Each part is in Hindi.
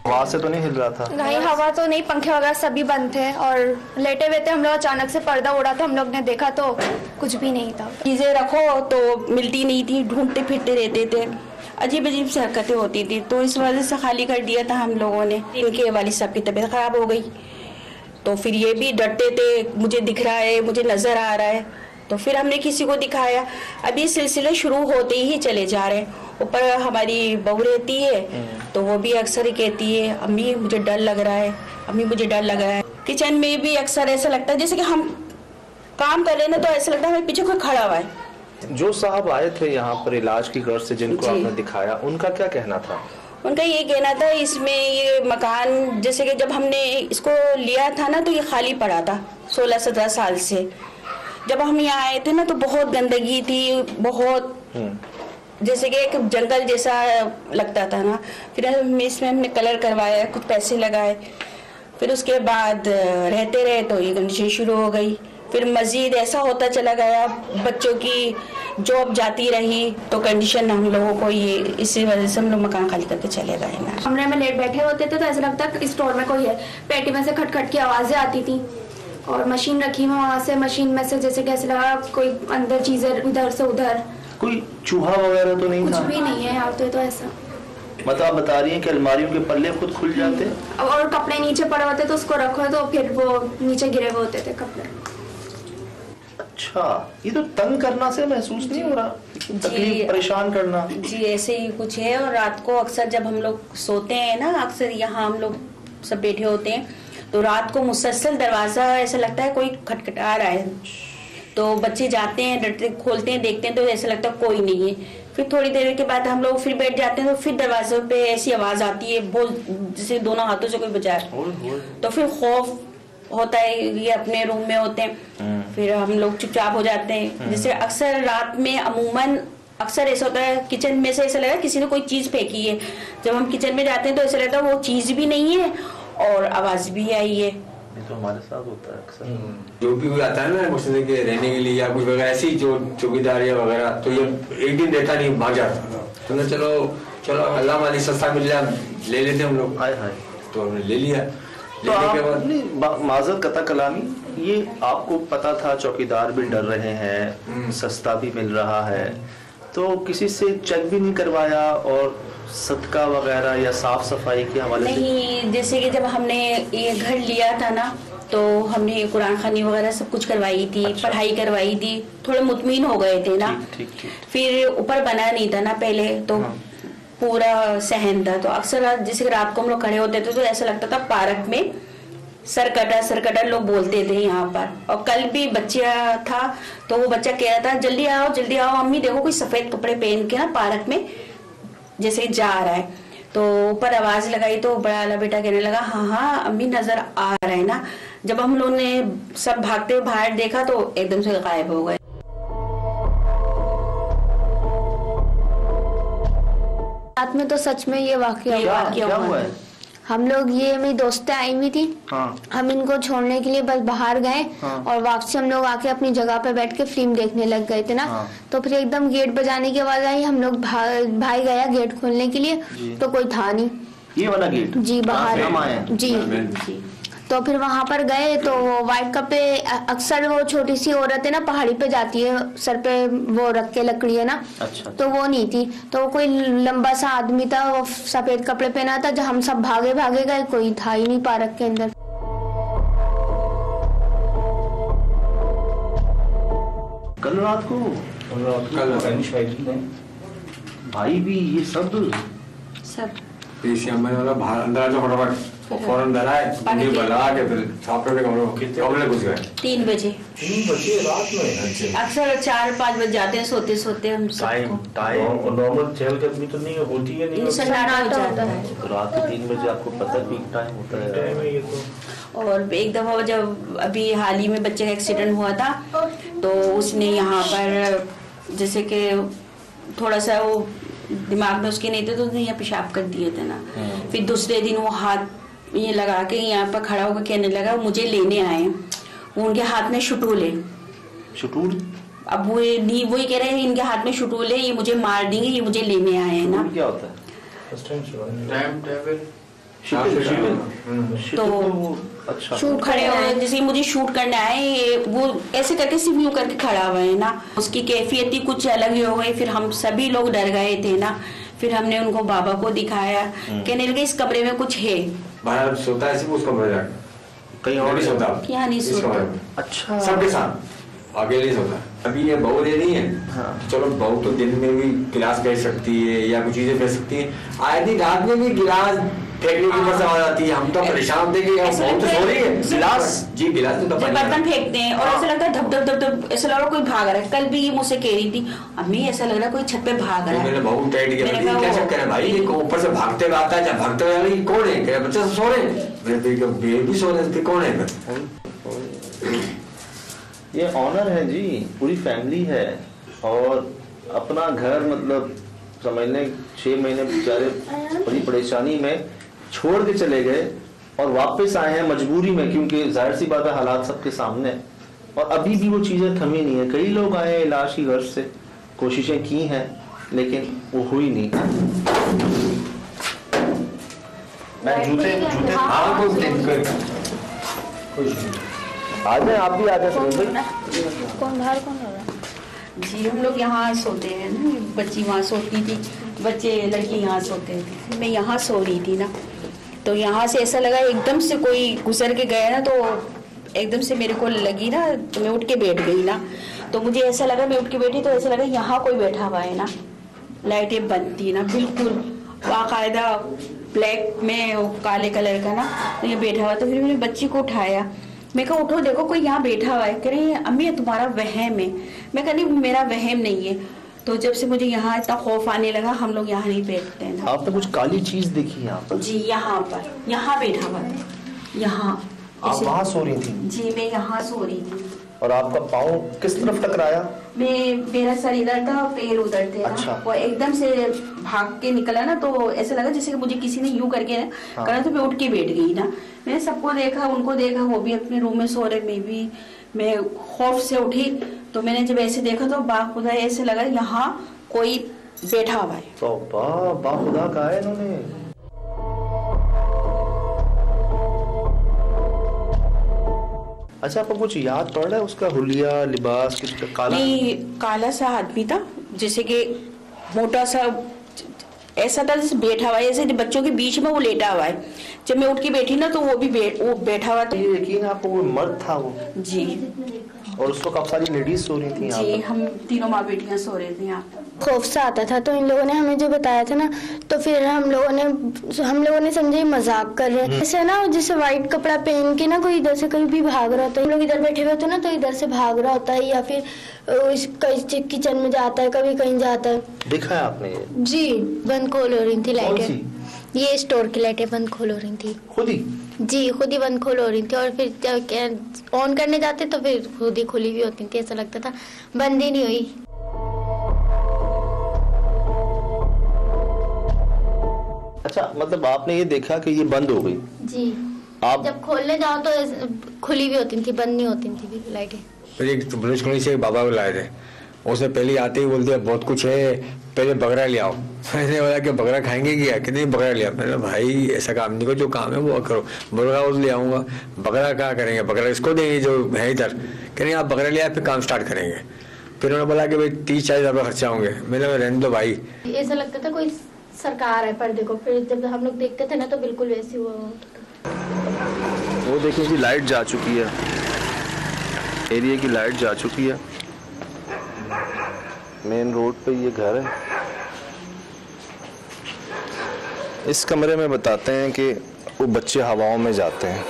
हवा से तो नहीं हिल रहा था? नहीं, हवा तो नहीं, पंखे वगैरह सभी बंद थे और लेटे हुए थे हम लोग। अचानक से पर्दा उड़ा था, हम लोग ने देखा तो कुछ भी नहीं था। चीजें रखो तो मिलती नहीं थी, ढूंढते फिरते रहते थे, अजीब अजीब सी हरकतें होती थी। तो इस वजह से खाली कर दिया था हम लोगों ने। इनके वालिद साहब की तबीयत खराब हो गई तो फिर ये भी डरते थे, मुझे दिख रहा है, मुझे नजर आ रहा है, तो फिर हमने किसी को दिखाया। अभी सिलसिले शुरू होते ही चले जा रहे हैं। ऊपर हमारी बहू रहती है तो वो भी अक्सर ही कहती है, अम्मी मुझे डर लग रहा है, अम्मी मुझे डर लग रहा है। किचन में भी अक्सर ऐसा लगता है जैसे कि हम काम कर रहे हैं ना, तो ऐसा लगता है हमें पीछे कोई खड़ा हुआ है। जो साहब आए थे यहाँ पर इलाज की गर्ज से, जिनको आपने दिखाया, उनका क्या कहना था? उनका ये कहना था इसमें ये मकान, जैसे कि जब हमने इसको लिया था ना तो ये खाली पड़ा था 16-17 साल से। जब हम यहाँ आए थे ना तो बहुत गंदगी थी, बहुत जैसे कि एक जंगल जैसा लगता था ना। फिर इसमें हमने कलर करवाया, कुछ पैसे लगाए, फिर उसके बाद रहते रहे तो ये कंडीशन शुरू हो गई। फिर मजीद ऐसा होता चला गया, बच्चों की जॉब जाती रही तो कंडीशन हम लोगों को ये, इसी वजह से हम लोग मकान खाली करके चले गए ना। कमरे में लेट बैठे होते थे तो ऐसा लगता है स्टोर में कोई है। पेटी में से खटखट की आवाजें आती थी और मशीन रखी हुई, वहाँ से मशीन में से जैसे कैसे लगा कोई अंदर चीजें इधर से उधर। कोई चूहा वगैरह तो नहीं था? कुछ भी नहीं है यहाँ तो ऐसा। मतलब आप बता रही हैं कि अलमारियों के पल्ले खुद खुल जाते और कपड़े नीचे पड़े होते तो उसको रखो तो फिर वो नीचे गिरे हुए होते थे कपड़े। अच्छा, ये तो तंग करना से महसूस नहीं हो रहा, तकलीफ परेशान करना? जी ऐसे ही कुछ है। और रात को अक्सर जब हम लोग सोते हैं ना, अक्सर यहाँ हम लोग सब बैठे होते हैं तो रात को मुसलसल दरवाजा ऐसा लगता है कोई खटखटा रहा है, तो बच्चे जाते हैं, डरते, खोलते हैं, देखते हैं तो ऐसा लगता है कोई नहीं है। फिर थोड़ी देर के बाद हम लोग फिर बैठ जाते हैं तो फिर दरवाजे पे ऐसी आवाज आती है बहुत, जैसे दोनों हाथों से कोई बजाए। तो फिर खौफ होता है, ये अपने रूम में होते हैं, फिर हम लोग चुपचाप हो जाते हैं। जैसे अक्सर रात में अमूमन अक्सर ऐसा होता है, किचन में से ऐसा लगा किसी ने कोई चीज फेंकी है। जब हम किचन में जाते हैं तो ऐसा लगता है वो चीज भी नहीं है और आवाज भी आई है। ये तो हमारे साथ होता है अक्सर। जो भी आता है ना मुझसे के रहने के लिए या कुछ वगैरह ऐसी जो चौकीदार या वगैरह, तो ये एक दिन रहता नहीं, भाग जाता। तो चलो अल्लाह वाली सस्ता मिल जाए, ले लेते हम लोग। हाय हाय, तो हमने ले लिया। तो आप माजर कता कलामी, ये आपको पता था चौकीदार भी डर रहे हैं, सस्ता भी मिल रहा है, तो किसी से चेक भी नहीं करवाया और सदका वगैरह या साफ सफाई के हवाले से? नहीं, जैसे कि जब हमने ये घर लिया था ना तो हमने कुरान खानी वगैरह सब कुछ करवाई थी। अच्छा। पढ़ाई करवाई थी, थोड़े मुतमिन हो गए थे ना। ठीक। फिर ऊपर बना नहीं था ना पहले तो पूरा सहन था, तो अक्सर जैसे रात को हम लोग खड़े होते थे तो ऐसा लगता था पार्क में सरकटा लोग बोलते थे यहाँ पर। और कल भी बच्चा था तो वो बच्चा कह रहा था जल्दी आओ अम्मी, देखो कोई सफेद कपड़े पहन के ना पार्क में जैसे जा रहा है। तो ऊपर आवाज लगाई तो बड़ा वाला बेटा कहने लगा हाँ अम्मी नजर आ रहा है ना। जब हम लोगों ने सब भागते हुए बाहर देखा तो एकदम से गायब हो गए। रात में तो सच में ये वाकया हुआ है? हम लोग, ये मेरी दोस्तें आई हुई थी। हाँ। हम इनको छोड़ने के लिए बस बाहर गए। हाँ। और वापसी हम लोग आके अपनी जगह पे बैठ के फिल्म देखने लग गए थे ना। हाँ। तो फिर एकदम गेट बजाने की आवाज आई, हम लोग भाई गया गेट खोलने के लिए तो कोई था नहीं। ये वाला गेट? जी बाहर जी। तो फिर वहां पर गए तो व्हाइट कपड़े, अक्सर वो छोटी सी औरत है ना पहाड़ी पे जाती है, सर पे वो रख के लकड़ी है ना। अच्छा। तो वो नहीं थी, तो कोई लंबा सा आदमी था, वो सफेद कपड़े पहना था। जब हम सब भागे गए कोई था ही नहीं पार्क के अंदर। कल रात को भाई भी ये सब बाहर अंदर फटाफट फौरन अंदर आए, बला के फिर छापे कमरे घुस गए 3 बजे रात में। अक्सर 4-5 बज जाते हैं सोते हम टाइम नॉर्मल चहलकदमी तो नहीं होती है, नहीं सन्नाटा हो जाता है। रात को 3 बजे आपको पता पीक टाइम होता है। और एक दफा जब अभी हाल ही में बच्चे का एक्सीडेंट हुआ था तो उसने यहाँ पर जैसे कि थोड़ा सा वो दिमाग में उसके नहीं थे तो उसने यहाँ पेशाब कर दिए थे ना। फिर दूसरे दिन वो हाथ ये लगा के यहाँ पर खड़ा होकर कहने लगा मुझे लेने आए। वो उनके हाथ में शटूल है। शटूल? अब वो वही कह रहे हैं इनके हाथ में शटूल है, ये मुझे मार देंगे, ये मुझे लेने आए हैं ना। क्या होता है? तो अच्छा शूट खड़े हुए, जैसे मुझे शूट करना है, वो ऐसे करके सिर्फ यूं करके खड़ा हुआ है ना, उसकी कैफियत ही कुछ अलग ही हो गई। फिर हम सभी लोग डर गए थे ना, फिर हमने उनको बाबा को दिखाया, कहने लगे इस कमरे में कुछ है। बाहर सोता है सिर्फ उस कमरे में, कहीं और नहीं सोता, यहाँ नहीं सोता। अच्छा, सबके साथ अकेले ही सोता। अभी ये बहू दे नहीं है, हाँ। चलो बहू तो दिन में भी गिलास फेंक सकती है या कुछ चीजें फेंक सकती है, आए दिन रात में भी गिलास फेंकने की मजा आ जाती है। हम तो परेशान होते कि बहू तो सो रही है, गिलास जी गिलास में तो बर्तन फेंकते हैं और ऐसा लगता है धप धप धप धप, ऐसा लग रहा है कोई भाग रहा है। कल भी ये मुझसे कह रही थी, अम्मी ऐसा लग रहा है कोई छत पे भाग रहा है। मैंने बहू टाइट किया, क्या चक्कर है भाई, ये ऊपर से भागते हुए आता है, जब भागते हुए ये कौन है, क्या बच्चा सो रहे हैं, बेबी सो रहे थे, कौन है? ये ऑनर है जी, पूरी फैमिली है और अपना घर मतलब समझने 6 महीने बेचारे बड़ी परेशानी में छोड़ के चले गए और वापस आए हैं मजबूरी में, क्योंकि जाहिर सी बात है हालात सबके सामने, और अभी भी वो चीजें थमी नहीं है। कई लोग आए इलाज की गर्ज से, कोशिशें की हैं लेकिन वो हुई नहीं। मैं जूते आ जाए, आप भी आ जाए। कौन बाहर कौन हो रहा? जी हम लोग यहाँ सोते हैं ना, बच्ची वहाँ सोती थी, बच्चे लड़की यहाँ सोते थे, मैं यहाँ सो रही थी ना, तो यहाँ से ऐसा लगा एकदम से कोई गुजर के गया ना, तो एकदम से मेरे को लगी ना, तो मैं उठ के बैठ गई ना, तो मुझे ऐसा लगा, मैं उठ के बैठी तो ऐसा लगा यहाँ कोई बैठा हुआ है ना, लाइटें बंद थी ना, बिल्कुल बाकायदा ब्लैक में काले कलर का ना, तो ये बैठा हुआ। तो फिर मैंने बच्ची को उठाया, मैं कहा उठो देखो कोई यहाँ बैठा हुआ है। कह रही है अम्मी तुम्हारा वहम है। मैं कह नहीं मेरा वहम नहीं है। तो जब से मुझे यहाँ इतना खौफ आने लगा, हम लोग यहाँ नहीं बैठते हैं ना। आपने कुछ काली चीज देखी यहाँ पर? जी यहाँ पर, यहाँ बैठा हुआ था, यहाँ। आप वहाँ सो रही थी? जी मैं यहाँ सो रही थी। और आपका पाँव किस तरफ टकराया? मेरा सर इधर था, पैर उधर थे। अच्छा। वो एकदम से भाग के निकला ना, तो ऐसा लगा जैसे कि मुझे किसी ने यूं करके हाँ। करा, तो मैं उठ के बैठ गई ना। मैंने सबको देखा, उनको देखा, वो भी अपने रूम में सो रहे, मैं खौफ से उठी। तो मैंने जब ऐसे देखा तो बाखुदा ऐसे लगा यहाँ कोई बैठा हुआ है। तो बाखुदा कहा है इन्होंने। अच्छा, आपको कुछ याद पड़ रहा है उसका हुलिया, लिबास, किस काला? नहीं, काला सा आदमी था, जैसे कि मोटा सा, ऐसा था जैसे बैठा हुआ है, ऐसे बच्चों के बीच में वो लेटा हुआ है। जब मैं उठ के बैठी ना, तो वो भी वो बैठा हुआ था। ये यकीन आपको वो मर्द था वो? जी। और उस वक्त आप सारी लेडीज सो रही थी यहाँ जी, पर? हम तीनों माँ बेटियां सो रहे थे यहाँ पर। खौफ सा आता था, तो इन लोगों ने हमें जो बताया था ना, तो फिर हम लोगों ने समझे मजाक कर रहे हैं। ऐसे ना जैसे व्हाइट कपड़ा पहन के ना कोई इधर से कहीं भी भाग रहा होता है, हम लोग इधर बैठे हुए होते ना, तो इधर से भाग रहा होता है, या फिर किचन में जाता है, कभी कहीं जाता है। देखा है आपने ये? जी, बंद खोल हो रही थी कौन लाइटें। सी? ये स्टोर की लाइटें बंद खोल हो रही थी खुद ही? जी, खुद ही बंद खोल हो रही थी। और फिर जब ऑन करने जाते तो फिर खुद ही खुली भी होती थी, ऐसा लगता था बंद ही नहीं हुई। अच्छा, मतलब आपने ये देखा कि ये बंद हो गई? जी। आप जब खोलने जाओ तो खुली भी होती थी, बंद नहीं होती थी लाइटें। फिर एक ब्रज कॉलोनी से बाबा को लाए थे, उसने पहले आते ही बोल दिया बहुत कुछ है, पहले बकरा ले आओ। मैंने बोला कि बकरा खाएंगे क्या? कितनी बकरा लिया? मैंने भाई ऐसा काम नहीं करो, जो काम है वो करो। बकरा उस ले आऊंगा, बकरा क्या करेंगे, बकरा इसको देंगे जो है इधर। कह रहे आप बकरा ले आए फिर काम स्टार्ट करेंगे। फिर उन्होंने बोला कि भाई 30-40 हज़ार रुपये खर्चा होंगे। मैंने रहने दो भाई। ऐसा लगता था कोई सरकार है पर्दे को। फिर जब हम लोग देखते थे ना, तो बिल्कुल वैसे हुआ। वो देखिए जी, लाइट जा चुकी है, एरिया की लाइट जा चुकी है। मेन रोड पे ये घर है। इस कमरे में बताते हैं कि वो बच्चे हवाओं में जाते हैं।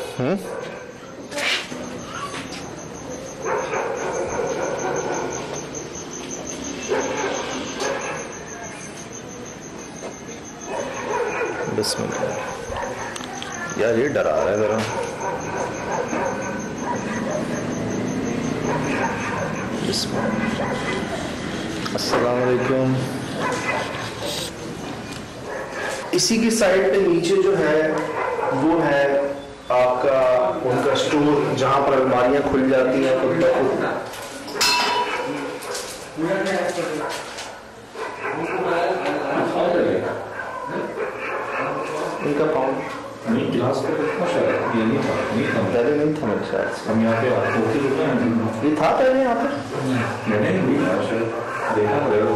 बिस्मिल्लाह। यार ये डरा रहा है जरा। अस्सलाम वालेकुम। इसी की साइड पे नीचे जो है वो है आपका उनका स्टोर, जहां पर अलमारियां खुल जाती हैं खुद ब खुद। इनका पाउंड गिलास का कितना शायद ये नहीं था पहले नहीं था मेरे ख्याल से। हम यहाँ पे होके रुके हैं। ये था पहले यहाँ पर? मैंने नहीं देखा शायद, देखा पड़ेगा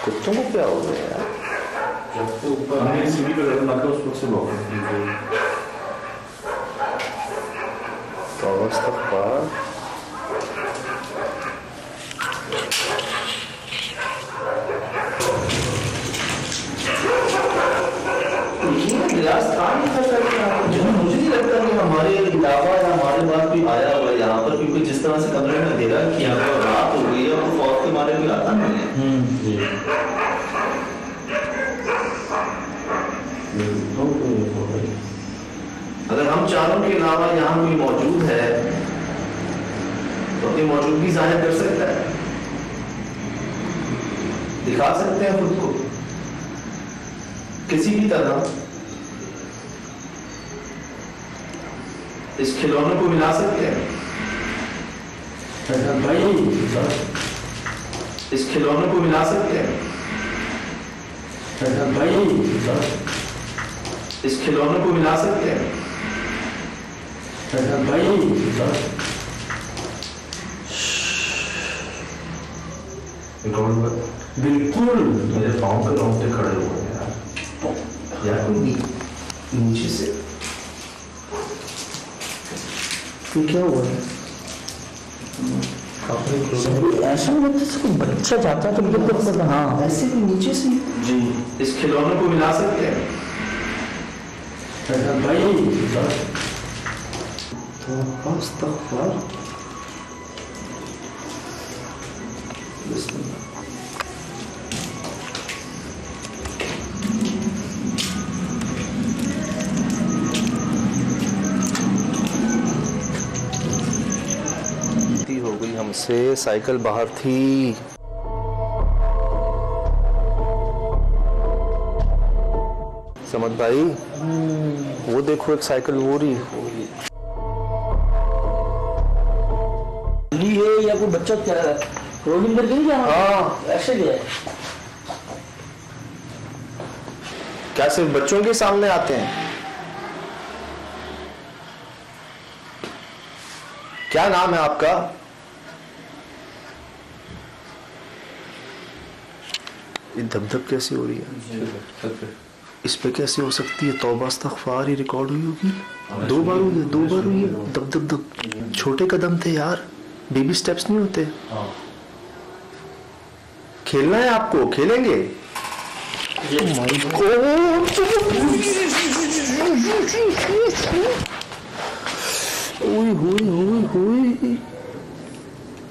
कुत्तों को क्या हो गया यार? जब तो ऊपर हमने सीढ़ी पे लगा तो उस वक्त से लॉक तो अवस्था पर गिलास था नहीं था सर, मुझे नहीं लगता कि हमारे इलावा या हमारे बाद कोई आया हुआ यहाँ पर, क्योंकि जिस तरह से कमरे में अंधेरा कि यहाँ पर रात हो गई है और फौत के मारे कोई आता नहीं है। अगर हम चारों के अलावा यहाँ कोई मौजूद है तो अपनी मौजूदगी जाहिर कर सकता है, दिखा सकते हैं खुद को किसी भी तरह। इस खिलौने को मिला सकते हैं भाई, इस खिलौने को मिला सकते हैं भाई, इस खिलौने को मिला सकते हैं भाई। बिल्कुल मेरे पाँव पे रोंगटे खड़े हुए हैं यार नीचे से। क्या हुआ है? ऐसा लगता है कोई बच्चा जाता तो मुझे पता। हाँ ऐसे भी नीचे से जी। इस खिलौने को मिला सकते हैं भाई। हो गई हमसे, साइकिल बाहर थी। समझ भाई वो देखो एक साइकिल वो रही है या कोई बच्चा क्या रोलिंग करके नहीं जा रहा? हाँ ऐसे गया है क्या? सिर्फ बच्चों के सामने आते हैं? क्या नाम है आपका? ये धब-धब कैसे हो रही है? इस पे कैसे हो सकती है? तौबा इस्तग़फ़ार, ये रिकॉर्ड हुई होगी। 2 बार हुई है, 2 बार हुई है। दब दब दब छोटे कदम थे यार, बेबी स्टेप्स नहीं होते। खेलना है आपको, खेलेंगे?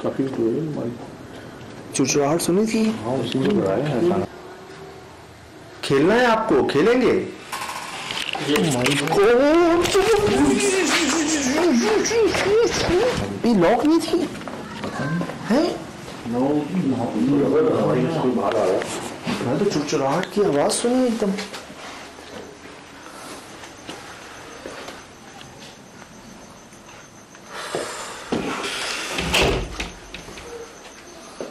काफी चुचुराहट सुनी थी। हाँ उसी में है। खेलना है आपको, खेलेंगे? ये लॉक नहीं थी है? मैं तो चुचुराहट की आवाज सुनी एकदम।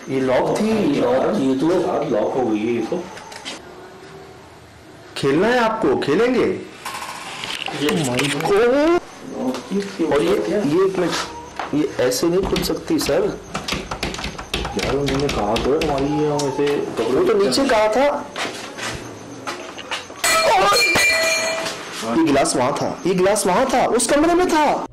ये लॉक थी, ये तो लॉक हो गई है। ये तो खेलना है आपको, खेलेंगे? और ये एक मिनट, ये ऐसे नहीं खुल सकती सर। यार उन्होंने कहा तो हमारी ऐसे वो तो नीचे कहा था। ये गिलास वहां था, ये गिलास वहां था, उस कमरे में था।